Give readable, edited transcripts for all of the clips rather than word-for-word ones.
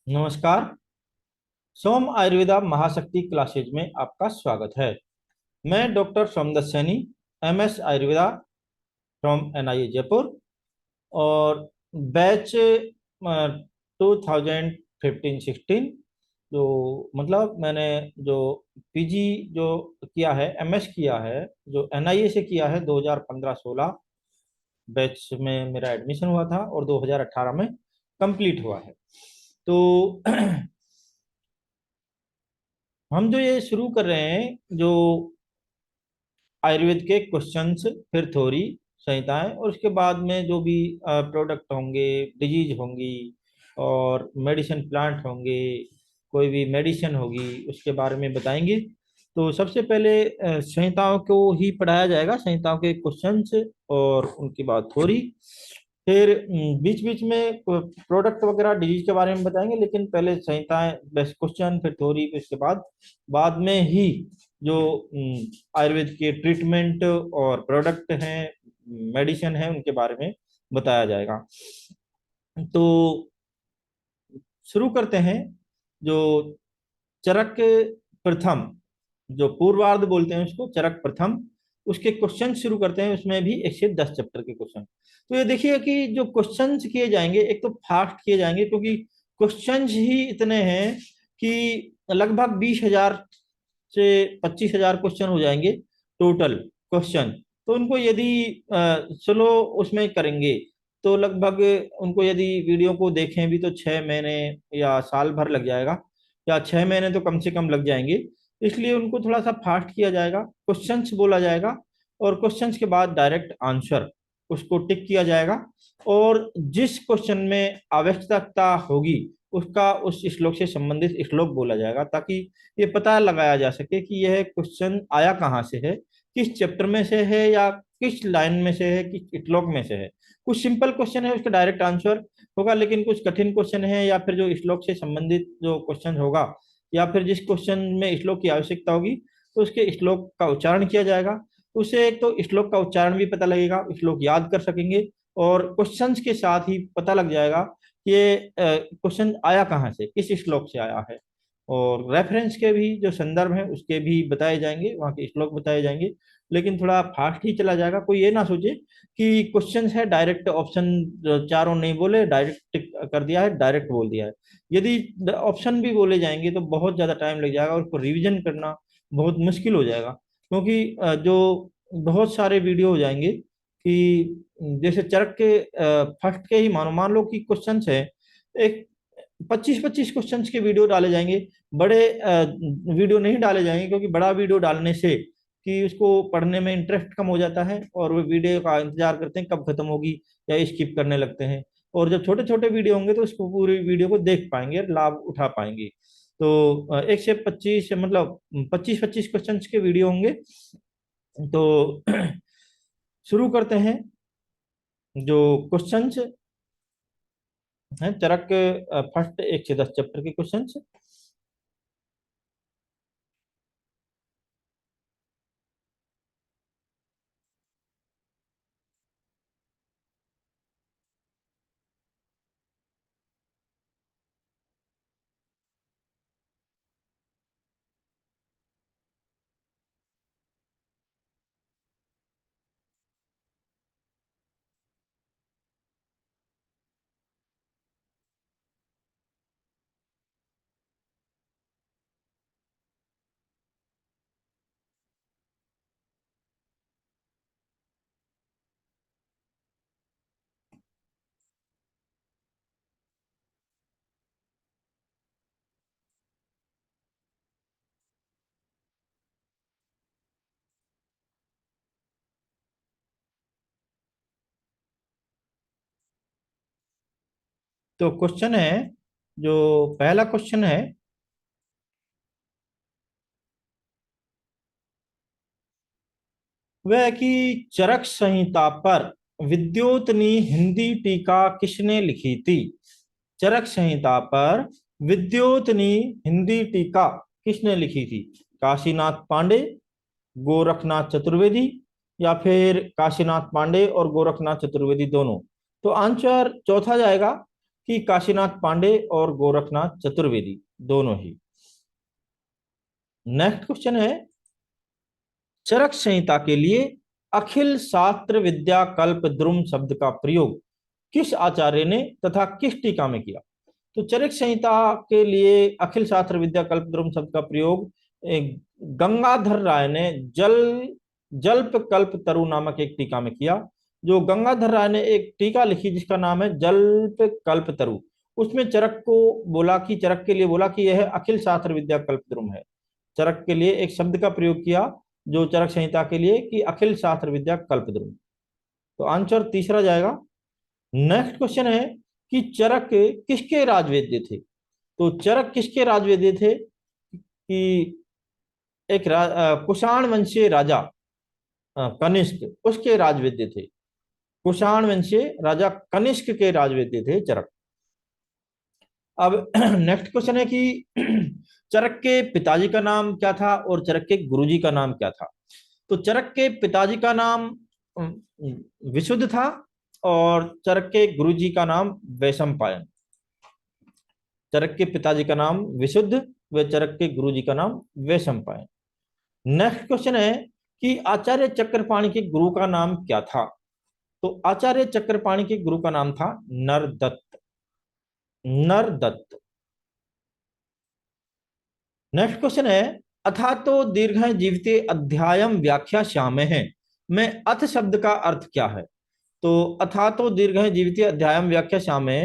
नमस्कार। सोम आयुर्वेदा महाशक्ति क्लासेज में आपका स्वागत है। मैं doctor Somdatt Saini, MS Ayurveda from NIA Jaipur. और बैच 2015-16, जो मतलब मैंने जो पीजी जो किया है, एमएस किया है, जो एनआईए से किया है, 2015-16 बैच में मेरा एडमिशन हुआ था और 2018 में कंप्लीट हुआ है। तो हम जो ये शुरू कर रहे हैं, जो आयुर्वेद के क्वेश्चंस, फिर थ्योरी, संहिताएं, और उसके बाद में जो भी प्रोडक्ट होंगे, डिजीज होंगी और मेडिसिन प्लांट होंगे, कोई भी मेडिसिन होगी, उसके बारे में बताएंगे। तो सबसे पहले संहिताओं को ही पढ़ाया जाएगा, संहिताओं के क्वेश्चंस और उनके बाद थ्योरी। फिर बीच बीच में प्रोडक्ट वगैरह डिजीज के बारे में बताएंगे, लेकिन पहले संहिताएं, बेस्ट क्वेश्चन, फिर थ्योरी, फिर उसके बाद बाद में ही जो आयुर्वेद के ट्रीटमेंट और प्रोडक्ट हैं, मेडिसिन है, उनके बारे में बताया जाएगा। तो शुरू करते हैं। जो चरक प्रथम, जो पूर्वार्ध बोलते हैं उसको, चरक प्रथम, उसके क्वेश्चन शुरू करते हैं। उसमें भी 110 चैप्टर के क्वेश्चन। तो ये देखिए कि जो क्वेश्चंस किए जाएंगे, एक तो फास्ट किए जाएंगे, क्योंकि क्वेश्चंस ही इतने हैं कि लगभग 20,000 से 25,000 क्वेश्चन हो जाएंगे टोटल क्वेश्चन। तो उनको यदि स्लो उसमें करेंगे तो लगभग, उनको यदि वीडियो को देखें भी तो 6 महीने या साल भर लग जाएगा, या 6 महीने तो कम से कम लग जाएंगे। इसलिए उनको थोड़ा सा फास्ट किया जाएगा, क्वेश्चंस बोला जाएगा और क्वेश्चंस के बाद डायरेक्ट आंसर उसको टिक किया जाएगा। और जिस क्वेश्चन में आवश्यकता होगी उसका उस श्लोक से संबंधित श्लोक बोला जाएगा, ताकि ये पता लगाया जा सके कि यह क्वेश्चन आया कहाँ से है, किस चैप्टर में से है, या किस लाइन में से है, किस श्लोक में से है। कुछ सिंपल क्वेश्चन है उसका डायरेक्ट आंसर होगा, लेकिन कुछ कठिन क्वेश्चन है या फिर जो श्लोक से संबंधित जो क्वेश्चन होगा, या फिर जिस क्वेश्चन में श्लोक की आवश्यकता होगी, तो उसके श्लोक का उच्चारण किया जाएगा। उससे एक तो श्लोक का उच्चारण भी पता लगेगा, श्लोक याद कर सकेंगे, और क्वेश्चंस के साथ ही पता लग जाएगा कि ये क्वेश्चन आया कहाँ से, किस श्लोक से आया है। और रेफरेंस के भी जो संदर्भ हैं उसके भी बताए जाएंगे, वहाँ के श्लोक बताए जाएंगे। लेकिन थोड़ा फास्ट ही चला जाएगा। कोई ये ना सोचे कि क्वेश्चन है डायरेक्ट ऑप्शन चारों नहीं बोले, डायरेक्ट टिक कर दिया है, डायरेक्ट बोल दिया है। यदि ऑप्शन भी बोले जाएंगे तो बहुत ज़्यादा टाइम लग जाएगा और उसको रिवीजन करना बहुत मुश्किल हो जाएगा, क्योंकि जो बहुत सारे वीडियो हो जाएंगे कि जैसे चरक के फर्स्ट के ही मान लो कि क्वेश्चन है, एक 25-25 क्वेश्चन के वीडियो डाले जाएंगे। बड़े वीडियो नहीं डाले जाएंगे, क्योंकि बड़ा वीडियो डालने से कि उसको पढ़ने में इंटरेस्ट कम हो जाता है और वो वीडियो का इंतजार करते हैं कब खत्म होगी, या स्किप करने लगते हैं। और जब छोटे छोटे वीडियो होंगे तो उसको पूरी वीडियो को देख पाएंगे और लाभ उठा पाएंगे। तो 1 से 25, मतलब 25-25 क्वेश्चन के वीडियो होंगे। तो शुरू करते हैं। जो क्वेश्चन हैं चरक फर्स्ट 1 से 10 चैप्टर के क्वेश्चन। तो क्वेश्चन है, जो पहला क्वेश्चन है, वह है कि चरक संहिता पर विद्योतनी हिंदी टीका किसने लिखी थी। चरक संहिता पर विद्योतनी हिंदी टीका किसने लिखी थी। काशीनाथ पांडे, गोरखनाथ चतुर्वेदी, या फिर काशीनाथ पांडे और गोरखनाथ चतुर्वेदी दोनों। तो आंसर चौथा जाएगा कि काशीनाथ पांडे और गोरखनाथ चतुर्वेदी, दोनों ही। नेक्स्ट क्वेश्चन है, चरक संहिता के लिए अखिल शास्त्र विद्या कल्प द्रुम शब्द का प्रयोग किस आचार्य ने तथा किस टीका में किया? तो चरक संहिता के लिए अखिल शास्त्र विद्या कल्प द्रुम शब्द का प्रयोग गंगाधर राय ने जल्प कल्प तरु नामक एक टीका में किया। जो गंगाधर राय ने एक टीका लिखी जिसका नाम है जल्प कल्प तरु, उसमें चरक को बोला कि, चरक के लिए बोला कि यह अखिल शास्त्र विद्या कल्प द्रुम है। चरक के लिए एक शब्द का प्रयोग किया जो चरक संहिता के लिए, कि अखिल शास्त्र विद्या कल्प द्रुम। तो आंसर तीसरा जाएगा। नेक्स्ट क्वेश्चन है कि चरक किसके राजवेद्य थे? तो चरक किसके राजवेद्य थे? कि एक कुषाण वंशीय राजा कनिष्क, उसके राजवेद्य थे। कुषाण वंशीय राजा कनिष्क के राजवेद्य थे चरक। अब नेक्स्ट क्वेश्चन है कि चरक के पिताजी का नाम क्या था और चरक के गुरुजी का नाम क्या था? तो चरक के पिताजी का नाम विशुद्ध था और चरक के गुरुजी का नाम वैशंपायन। चरक के पिताजी का नाम विशुद्ध व चरक के गुरुजी का नाम वैशंपायन। नेक्स्ट क्वेश्चन है कि आचार्य चक्रपाणि के गुरु का नाम क्या था? तो आचार्य चक्रपाणि के गुरु का नाम था नरदत्त। नरदत्त। नेक्स्ट क्वेश्चन है, अथा तो दीर्घ जीविते अध्यायम व्याख्या श्यामे है में अथ शब्द का अर्थ क्या है? तो अथा तो दीर्घ जीविते अध्यायम व्याख्या श्यामे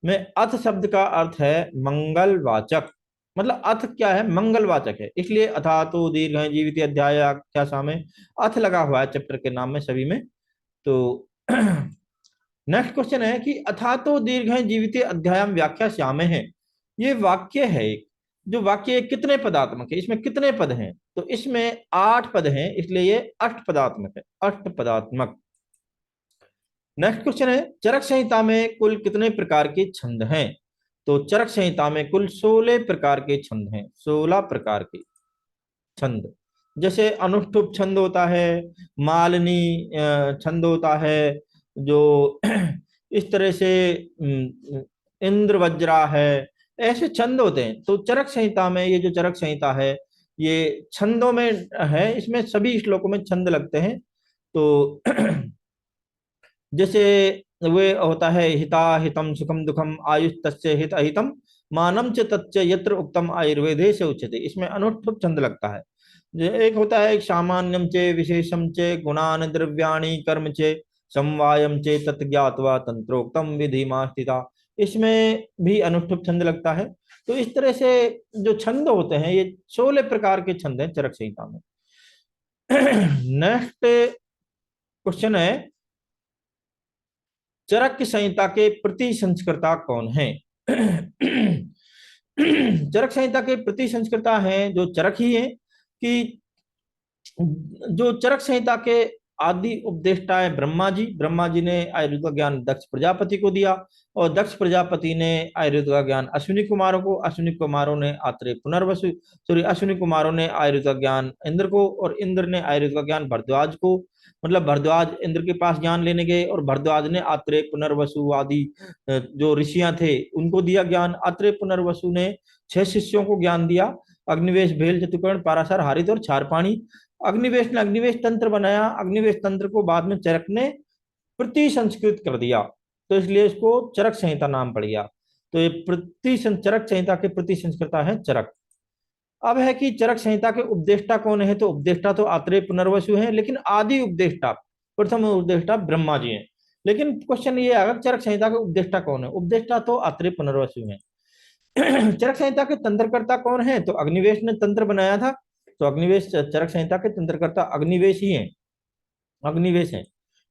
में अथ शब्द का अर्थ है मंगलवाचक। मतलब अथ क्या है? मंगलवाचक है, इसलिए अथा तो दीर्घ जीवित अध्याय व्याख्या श्यामे अथ लगा हुआ है चैप्टर के नाम में सभी में। तो नेक्स्ट क्वेश्चन है कि अथा तो दीर्घ जीवित अध्यायम व्याख्या श्यामे है, ये वाक्य है एक, जो वाक्य कितने पदात्मक है? इसमें कितने पद हैं? तो इसमें 8 पद हैं, इसलिए ये अष्टपदात्मक है, अष्टपदात्मक। नेक्स्ट क्वेश्चन है, चरक संहिता में कुल कितने प्रकार के छंद हैं? तो चरक संहिता में कुल 16 प्रकार के छंद हैं, 16 प्रकार के छंद। जैसे अनुष्टुप छंद होता है, मालिनी छंद होता है, जो इस तरह से इंद्र वज्रा है, ऐसे छंद होते हैं। तो चरक संहिता में, ये जो चरक संहिता है ये छंदों में है, इसमें सभी श्लोकों में छंद लगते हैं। तो जैसे वे होता है, हिता हितम सुखम दुखम आयुष तस्य हित अहितम मानम च तच्च यत्र उक्तम आयुर्वेदे से उच्यते, इसमें अनुष्ठुप छंद लगता है। एक होता है, एक सामान्यम चे विशेषम चे गुणान द्रव्याणि कर्म चे समवायम चे तत् ज्ञात्वा तंत्रोक्तम विधि स्थिता, इसमें भी अनुष्ठुप छंद लगता है। तो इस तरह से जो छंद होते हैं ये 16 प्रकार के छंद हैं चरक संहिता में। नेक्स्ट क्वेश्चन है, चरक संहिता के प्रति संस्कृता कौन है? चरक संहिता के प्रति संस्कृता है जो चरक ही है, कि जो चरक संहिता के आदि उपदेष्टा है ब्रह्मा जी। ब्रह्मा जी ने आयुर्वेद का ज्ञान दक्ष प्रजापति को दिया और दक्ष प्रजापति ने आयुर्वेद का ज्ञान अश्विनी कुमारों को, अश्विनी कुमारों ने आत्रेय पुनर्वसु सॉरी अश्विनी कुमारों ने आयुर्वेद का ज्ञान इंद्र को, और इंद्र ने आयुर्वेद का ज्ञान भरद्वाज को। मतलब भरद्वाज इंद्र के पास ज्ञान लेने गए और भरद्वाज ने आत्रेय पुनर्वसु आदि जो ऋषियां थे उनको दिया ज्ञान। आत्रेय पुनर्वसु ने 6 शिष्यों को ज्ञान दिया, अग्निवेश, भेल, चतुकर्ण, पाराशर, हारित और छारपाणी। अग्निवेश ने अग्निवेश तंत्र बनाया, अग्निवेश तंत्र को बाद में चरक ने प्रति संस्कृत कर दिया, तो इसलिए इसको चरक संहिता नाम पड़ गया। तो ये चरक संहिता के प्रति संस्कृता है चरक। अब है कि चरक संहिता के उपदेष्टा कौन है? तो उपदेष्टा तो आत्रेय पुनर्वसु हैं, लेकिन आदि उपदेष्टा, प्रथम उपदेष्टा ब्रह्मा जी हैं। लेकिन क्वेश्चन ये आएगा, चरक संहिता के उपदेष्टा कौन है? उपदेष्टा तो आत्रेय पुनर्वसु हैं। चरक संहिता के तंत्रकर्ता कौन है? तो अग्निवेश ने तंत्र बनाया था, तो अग्निवेश चरक संहिता के तंत्रकर्ता अग्निवेश ही हैं, अग्निवेश हैं।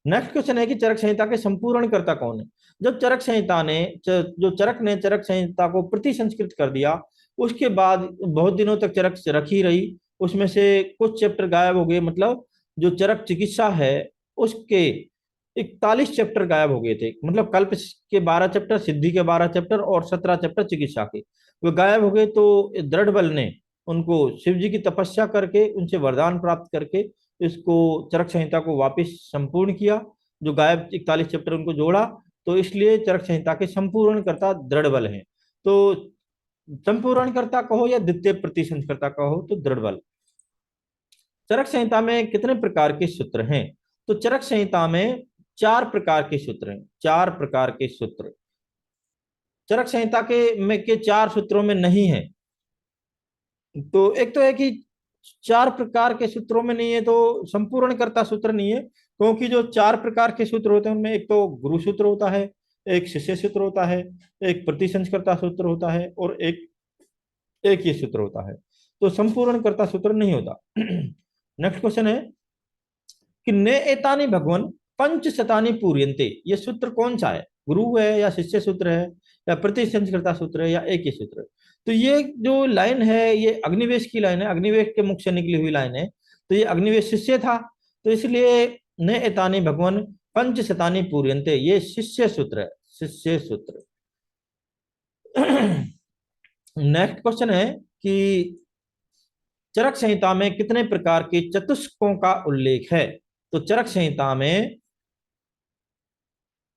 नेक्स्ट क्वेश्चन है कि चरक संहिता के संपूर्ण कर्ता कौन है? जब चरक संहिता ने जो चरक ने चरक संहिता को प्रति संस्कृत कर दिया, उसके बाद बहुत दिनों तक चरक रखी रही, उसमें से कुछ चैप्टर गायब हो गए। मतलब जो चरक चिकित्सा है उसके 41 चैप्टर गायब हो गए थे। मतलब कल्प के 12 चैप्टर, सिद्धि के 12 चैप्टर और 17 चैप्टर चिकित्सा के, वो गायब हो गए। तो दृढ़ बल ने उनको शिव जी की तपस्या करके, उनसे वरदान प्राप्त करके इसको चरक संहिता को वापस संपूर्ण किया। जो गायब 41 चैप्टर उनको जोड़ा तो इसलिए चरक संहिता के संपूर्णकर्ता दृढ़ बल है। तो संपूर्णकर्ता कहो या द्वितीय प्रतिसंस्कर्ता कहो तो दृढ़ बल। चरक संहिता में कितने प्रकार के सूत्र हैं? तो चरक संहिता में 4 प्रकार के सूत्र हैं, 4 प्रकार के सूत्र। चरक संहिता के 4 सूत्रों में नहीं है। तो एक तो है कि 4 प्रकार के सूत्रों में नहीं है तो संपूर्णकर्ता सूत्र नहीं है, क्योंकि जो 4 प्रकार के सूत्र होते हैं उनमें एक तो गुरु सूत्र होता है, एक शिष्य सूत्र होता है, एक प्रतिसंस्कर्ता सूत्र होता है और एक एक ये सूत्र होता है। तो संपूर्णकर्ता सूत्र नहीं होता। नेक्स्ट क्वेश्चन है कि ने एतानी भगवन पंच शतानी पूर्यन्ते, ये सूत्र कौन सा है? गुरु है या शिष्य सूत्र है या प्रतिसंस्कृता सूत्र है या एक ही सूत्र है? तो ये जो लाइन है ये अग्निवेश की लाइन है, अग्निवेश के मुख से निकली हुई लाइन है। तो ये अग्निवेश शिष्य था, तो इसलिए ने एतानी भगवन पंच शतानी पूर्यन्ते ये शिष्य सूत्र है, शिष्य सूत्र। नेक्स्ट क्वेश्चन है कि चरक संहिता में कितने प्रकार के चतुष्कों का उल्लेख है? तो चरक संहिता में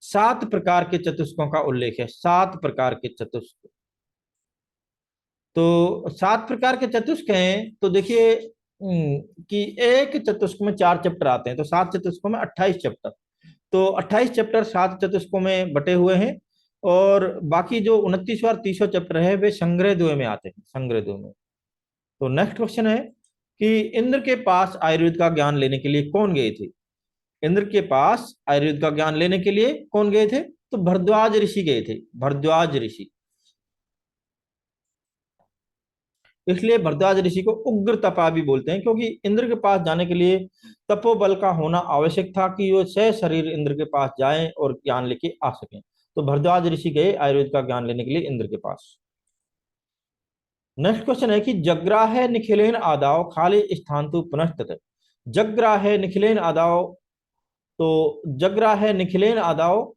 7 प्रकार के चतुष्कों का उल्लेख है, 7 प्रकार के चतुष्क। तो 7 प्रकार के चतुष्क हैं तो देखिए कि एक चतुष्क में 4 चैप्टर आते हैं, तो 7 चतुष्कों में 28 चैप्टर। तो 28 चैप्टर 7 चतुष्कों में बटे हुए हैं, और बाकी जो 29वां और 30वां चैप्टर है वे संग्रह द्वय में आते हैं, संग्रह द्वय में। तो नेक्स्ट क्वेश्चन है कि इंद्र के पास आयुर्वेद का ज्ञान लेने के लिए कौन गए थे? इंद्र के पास आयुर्वेद का ज्ञान लेने के लिए कौन गए थे? तो भरद्वाज ऋषि गए थे, भरद्वाज ऋषि। इसलिए भरद्वाज ऋषि को उग्र तपा भी बोलते हैं, क्योंकि इंद्र के पास जाने के लिए तपोबल का होना आवश्यक था कि वो सह शरीर इंद्र के पास जाएं और ज्ञान लेके आ सकें। तो भरद्वाज ऋषि गए आयुर्वेद का ज्ञान लेने के लिए इंद्र के पास। नेक्स्ट क्वेश्चन है कि जग्राह निखिलेन आदाव खाली स्थान तु पुनस्तत। जग्राह निखिलेन आदाव, तो जग्राह निखिलेन आदाव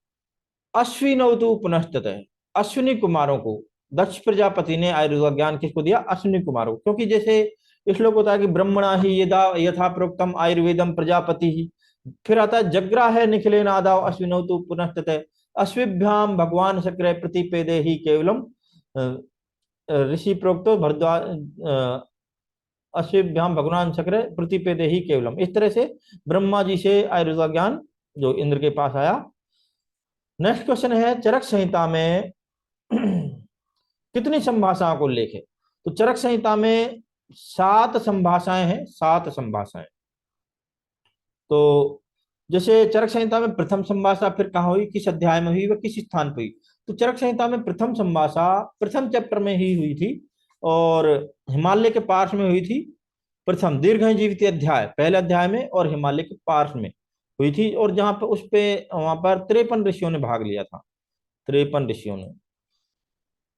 अश्विनौ तु पुनस्तत है। अश्विनी कुमारों को दक्ष प्रजापति ने आयुर्वेद ज्ञान किसको दिया? अश्विनी कुमारों को। क्योंकि जैसे श्लोक होता है कि ब्रह्मणा ही यदा यथा प्रोक्तम आयुर्वेदम प्रजापति ही, फिर आता है जग्राह निखिलेन आदाव अश्विनौ तु पुनस्तत है। अश्विभ्याम भगवान शक्र प्रतिपेदे ही केवलम ऋषि प्रोक्तो भरद्वाज अश्विभ्याम भगवान शक्र प्रतिपेदे ही केवलम। इस तरह से ब्रह्मा जी से आयुर्वेद ज्ञान जो इंद्र के पास आया। नेक्स्ट क्वेश्चन है चरक संहिता में कितनी संभाषाओं को उल्लेख है? तो चरक संहिता में 7 संभाषाएं हैं, 7 संभाषाएं। तो जैसे चरक संहिता में प्रथम संभाषा फिर कहाँ हुई, किस अध्याय में हुई, वह किस स्थान पर हुई? तो चरक संहिता में प्रथम संभाषा प्रथम चैप्टर में ही हुई थी, और हिमालय के पार्श्व में हुई थी। प्रथम दीर्घ जीवित अध्याय पहले अध्याय में, और हिमालय के पार्श्व में हुई थी, और जहां पर उस पे वहां पर 53 ऋषियों ने भाग लिया था, 53 ऋषियों ने।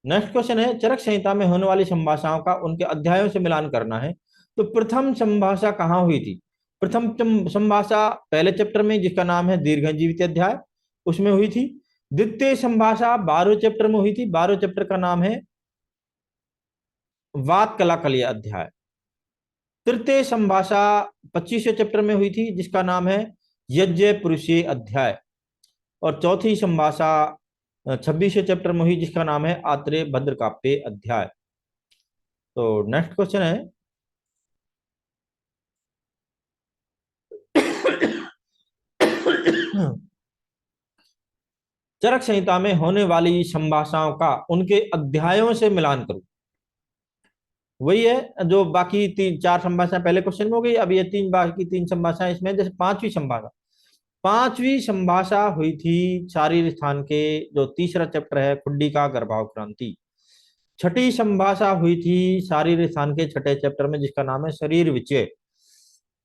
नेक्स्ट क्वेश्चन है चरक संहिता में होने वाली संभाषाओं का उनके अध्यायों से मिलान करना है। तो प्रथम संभाषा कहाँ हुई थी? प्रथम संभाषा पहले चैप्टर में जिसका नाम है दीर्घ जीवित अध्याय, उसमें हुई थी। द्वितीय संभाषा 12वें चैप्टर में हुई थी, 12वें चैप्टर का नाम है वात कला कलिया अध्याय। तृतीय संभाषा 25वें चैप्टर में हुई थी जिसका नाम है यज्ञ पुरुषे अध्याय। और चौथी संभाषा 26वें चैप्टर में हुई जिसका नाम है आत्रेय भद्र काप्य अध्याय। तो नेक्स्ट क्वेश्चन है चरक संहिता में होने वाली संभाषाओं का उनके अध्यायों से मिलान करो। वही है जो बाकी 4 संभाषाएं पहले क्वेश्चन में हो गई, अब ये बाकी 3 संभाषाएं इसमें। जैसे पांचवी संभाषा हुई थी शारीर स्थान के जो तीसरा चैप्टर है खुड्डी का गर्भाव क्रांति। छठी संभाषा हुई थी शारीर स्थान के छठे चैप्टर में जिसका नाम है शरीर विचय।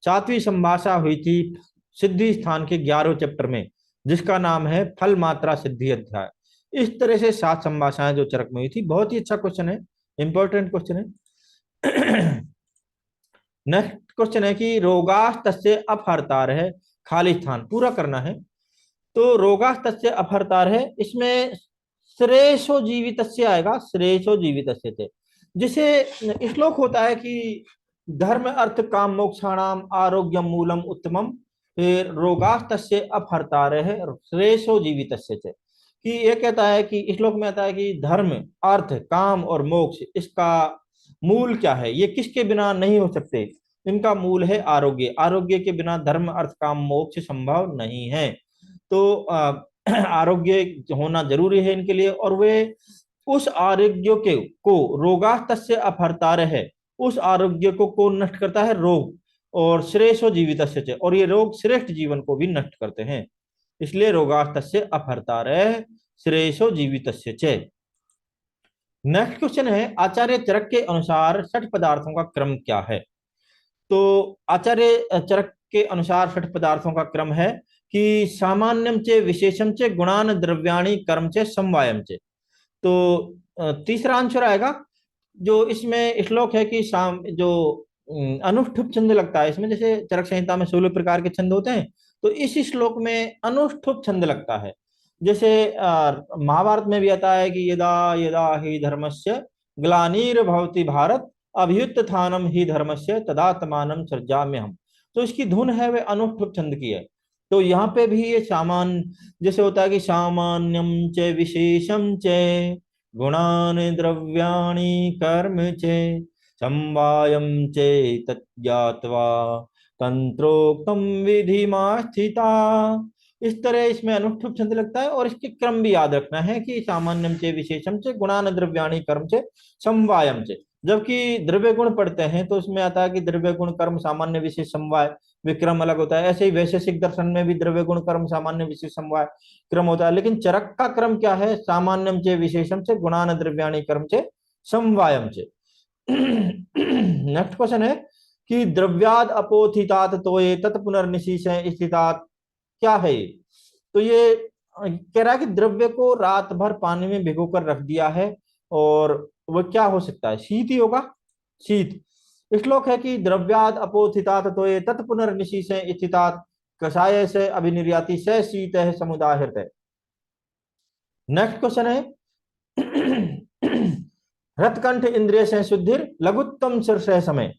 सातवीं संभाषा हुई थी सिद्धि स्थान के 11वें चैप्टर में जिसका नाम है फल मात्रा सिद्धि अध्याय। इस तरह से 7 संभाषाएं जो चरक में हुई थी। बहुत ही अच्छा क्वेश्चन है, इंपॉर्टेंट क्वेश्चन है। नेक्स्ट क्वेश्चन है कि रोगास तस्य अपहर्तार है खाली स्थान पूरा करना है। तो रोगास तस्य अपहर्तार है, इसमें श्रेयसो जीवित आएगा, श्रेयसो जीवित थे। जिसे श्लोक होता है कि धर्म अर्थ काम मोक्षाणाम आरोग्यम मूलम उत्तमम, फिर रोगास तस्य अपहर्तार है श्रेयसो जीवित थे। कि ये कहता है कि इस श्लोक में आता है कि धर्म, अर्थ, काम और मोक्ष, इसका मूल क्या है, ये किसके बिना नहीं हो सकते। इनका मूल है आरोग्य। आरोग्य के बिना धर्म, अर्थ, काम, मोक्ष संभव नहीं है। तो आरोग्य होना जरूरी है इनके लिए, और वे उस आरोग्य के को रोगास्तस्य अपहर्तार है। उस आरोग्य को कौन नष्ट करता है, रोग। और श्रेष्ठो जीवितस्य च, और ये रोग श्रेष्ठ जीवन को भी नष्ट करते हैं, इसलिए रोगास्तस्य अपहर्तार श्रेष्ठो जीवितस्य च। नेक्स्ट क्वेश्चन है, आचार्य चरक के अनुसार षट पदार्थों का क्रम क्या है। तो आचार्य चरक के अनुसार षट पदार्थों का क्रम है कि सामान्यम चे, विशेषम चे, गुणान द्रव्याणि, कर्म चे, समवायम चे। तो तीसरा आंसर आएगा। जो इसमें श्लोक है कि जो अनुष्ठुप छंद लगता है इसमें, जैसे चरक संहिता में 16 प्रकार के छंद होते हैं, तो इस श्लोक में अनुष्ठुप छंद लगता है। जैसे महाभारत में भी आता है कि यदा यदा ही धर्मस्य ग्लानिर्भवति भारत, अभ्युत्थानम ही धर्मस्य तदात्मानं सृजाम्य हम। तो इसकी धुन है वे अनुष्ठुप छंद की है। तो यहाँ पे भी ये सामान्य, जैसे होता है कि सामान्यम च विशेषम च गुणान द्रव्याणि कर्म चे समवायम चे तज्ज्ञात्वा तंत्रोक्तम विधिमास्थिता। इस तरह इसमें अनुष्ठुप छंद लगता है, और इसके क्रम भी याद रखना है कि सामान्यम चे, विशेषम चे, गुणान द्रव्याणि, कर्म चे, समवायम चे। जबकि द्रव्य गुण पढ़ते हैं तो उसमें आता है कि द्रव्य गुण कर्म सामान्य विशेष समवाय, विक्रम अलग होता है। ऐसे ही वैशेषिक दर्शन में भी द्रव्य गुण कर्म सामान्य विशेष समवाय क्रम होता है। लेकिन चरक का क्रम क्या है, सामान्यम चे, विशेषम चे, गुणान द्रव्याणि, कर्म चे, समवायम चे। नेक्स्ट क्वेश्चन है कि द्रव्याद अपोथितात तोये तत् पुनर्निशीष स्थितात, क्या है ये। तो ये कह रहा है कि द्रव्य को रात भर पानी में भिगोकर रख दिया है, और वो क्या हो सकता है, शीत ही होगा, शीत। श्लोक है कि द्रव्याद अपोथितात तोये तत् पुनर्निशीष स्थितात कषाय से अभिनिर्याति से शीत है समुदाहृत है। नेक्स्ट क्वेश्चन है रथकंठ इंद्रिय से शुद्धिर लघुत्तम शीर्षय समय।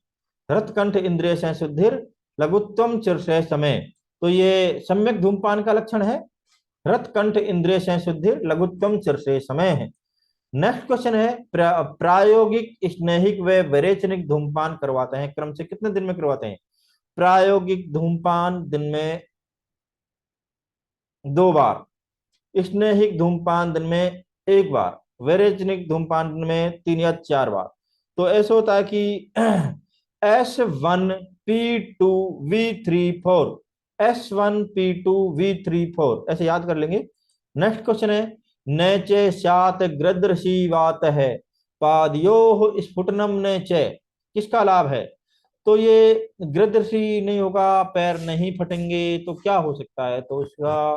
रथकंठ इंद्रिय से शुद्धिर लघुत्तम शीर्षय समय, तो ये सम्यक धूमपान का लक्षण है। रथकंठ इंद्रिय से शुद्धिर लघुत्तम शीर्षय समय है। नेक्स्ट क्वेश्चन है, प्रायोगिक, स्नेहिक व विरेचनिक धूमपान करवाते हैं क्रम से कितने दिन में करवाते हैं। प्रायोगिक धूमपान दिन में 2 बार, स्नेहिक धूमपान दिन में 1 बार, विरेचनिक धूमपान दिन में 3 या 4 बार। तो ऐसा होता है कि S1P2V34, S1P2V34 ऐसे याद कर लेंगे। नेक्स्ट क्वेश्चन है, नैचे सात गृदृशी वात है पादयो स्फुटनम नैचे, किसका लाभ है। तो ये गृदृशी नहीं होगा, पैर नहीं फटेंगे, तो क्या हो सकता है, तो इसका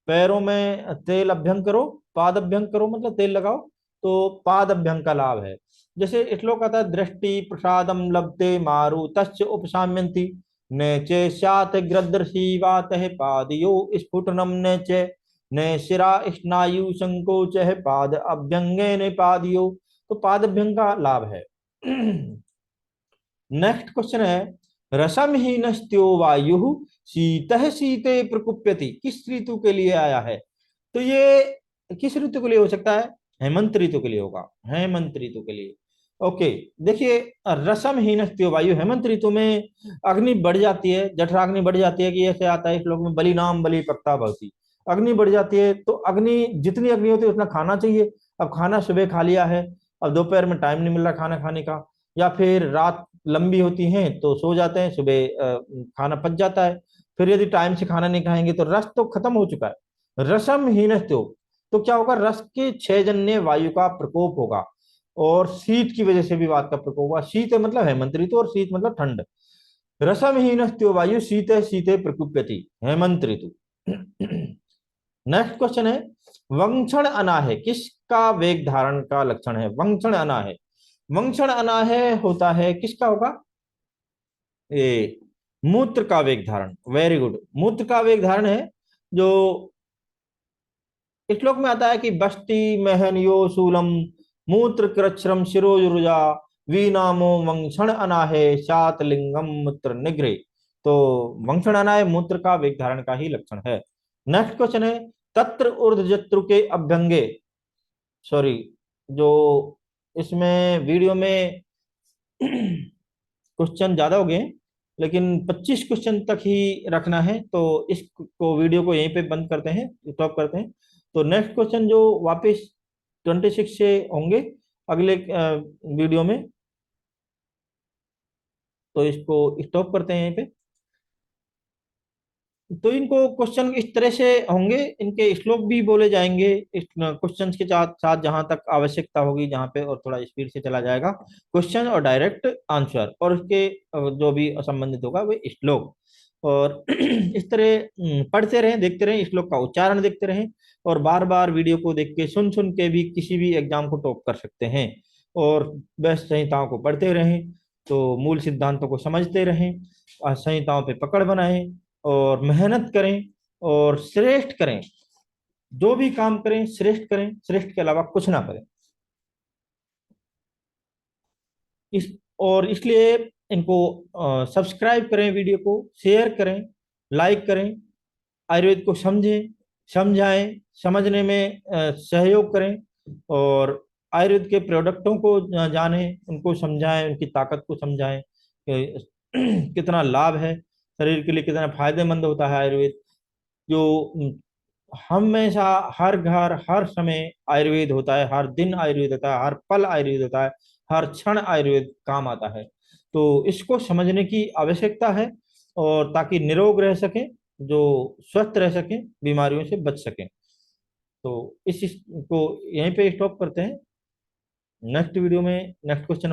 पैरों में तेल अभ्यंग करो, पाद अभ्यंग करो, मतलब तेल लगाओ, तो पाद अभ्यंग का लाभ है। जैसे श्लोक आता है, दृष्टि प्रसादम लभते मारु तस् उपशाम्यंती नेचे स्यात् गृदृशी वातः पादयो स्फुटनम नेचे ने शिरा स्नायु संकोच है पाद अभ्यंगे ने पादयो, तो पाद अभ्यंग का लाभ है। नेक्स्ट क्वेश्चन है, रसमहीनस्त्यो वायु शीत शीते प्रकुप्यति, किस ऋतु के लिए आया है। तो ये किस ऋतु के लिए हो सकता है, हेमंत ऋतु के लिए होगा, हेमंत ऋतु के लिए। ओके, देखिए रसमहीनस्त्यो वायु, हेमंत ऋतु में अग्नि बढ़ जाती है, जठराग्नि बढ़ जाती है, कि ऐसे आता है श्लोक में, बलि नाम बलि पक्ता भवती, अग्नि बढ़ जाती है। तो अग्नि, जितनी अग्नि होती है उतना खाना चाहिए। अब खाना सुबह खा लिया है, अब दोपहर में टाइम नहीं मिल रहा खाना खाने का, या फिर रात लंबी होती है तो सो जाते हैं, सुबह खाना पच जाता है। फिर यदि टाइम से खाना नहीं खाएंगे तो रस तो खत्म हो चुका है। रसम हीन, तो क्या होगा, रस के क्षयजन्य वायु का प्रकोप होगा, और शीत की वजह से भी वात का प्रकोप होगा। शीत मतलब हेमंत ऋतु, और शीत मतलब ठंड। रसम हीन वायु शीते शीते प्रकुप्यति, हेमंत ऋतु। नेक्स्ट क्वेश्चन है, वंक्षण अनाहे किसका वेग धारण का लक्षण है। वंक्षण अनाहे, वंक्षण अनाहे होता है, किसका होगा, ये मूत्र का वेग धारण। वेरी गुड, मूत्र का वेग धारण है। जो श्लोक में आता है कि बस्ती महनियो शूलम मूत्र कृच्छ्रम शिरोजुरुजा वीनामो वंक्षण अनाहे सात लिंगम मूत्र निग्रे। तो वंक्षण अनाहे मूत्र का वेग धारण का ही लक्षण है। नेक्स्ट क्वेश्चन है, तत्र ऊर्ध्वजत्रु के अभ्यंगे, सॉरी, जो इसमें वीडियो में क्वेश्चन ज्यादा हो गए हैं, लेकिन 25 क्वेश्चन तक ही रखना है, तो इसको वीडियो को यहीं पे बंद करते हैं, स्टॉप करते हैं। तो नेक्स्ट क्वेश्चन जो वापस 26 से होंगे अगले वीडियो में, तो इसको स्टॉप करते हैं यहीं पे। तो इनको क्वेश्चन इस तरह से होंगे, इनके श्लोक भी बोले जाएंगे इस क्वेश्चन के साथ साथ, जहां तक आवश्यकता होगी जहां पे, और थोड़ा स्पीड से चला जाएगा क्वेश्चन और डायरेक्ट आंसर, और उसके जो भी संबंधित होगा वो श्लोक। और इस तरह पढ़ते रहें, देखते रहें, श्लोक का उच्चारण देखते रहें, और बार बार वीडियो को देख के सुन सुन के भी किसी भी एग्जाम को टॉप कर सकते हैं। और बेस्ट संहिताओं को पढ़ते रहें, तो मूल सिद्धांतों को समझते रहें, संहिताओं पे पकड़ बनाएं, और मेहनत करें, और श्रेष्ठ करें। जो भी काम करें श्रेष्ठ करें, श्रेष्ठ के अलावा कुछ ना करें। इस और इसलिए इनको सब्सक्राइब करें, वीडियो को शेयर करें, लाइक करें, आयुर्वेद को समझें, समझाएं, समझने में सहयोग करें, और आयुर्वेद के प्रोडक्टों को जानें, उनको समझाएं, उनकी ताकत को समझाएं कि कितना लाभ है शरीर के लिए, कितना फायदेमंद होता है आयुर्वेद। जो हमेशा हर घर हर समय आयुर्वेद होता है, हर दिन आयुर्वेद होता है, हर पल आयुर्वेद होता है, हर क्षण आयुर्वेद काम आता है। तो इसको समझने की आवश्यकता है, और ताकि निरोग रह सकें, जो स्वस्थ रह सकें, बीमारियों से बच सकें। तो इस को यहीं पे स्टॉप करते हैं। नेक्स्ट वीडियो में नेक्स्ट क्वेश्चन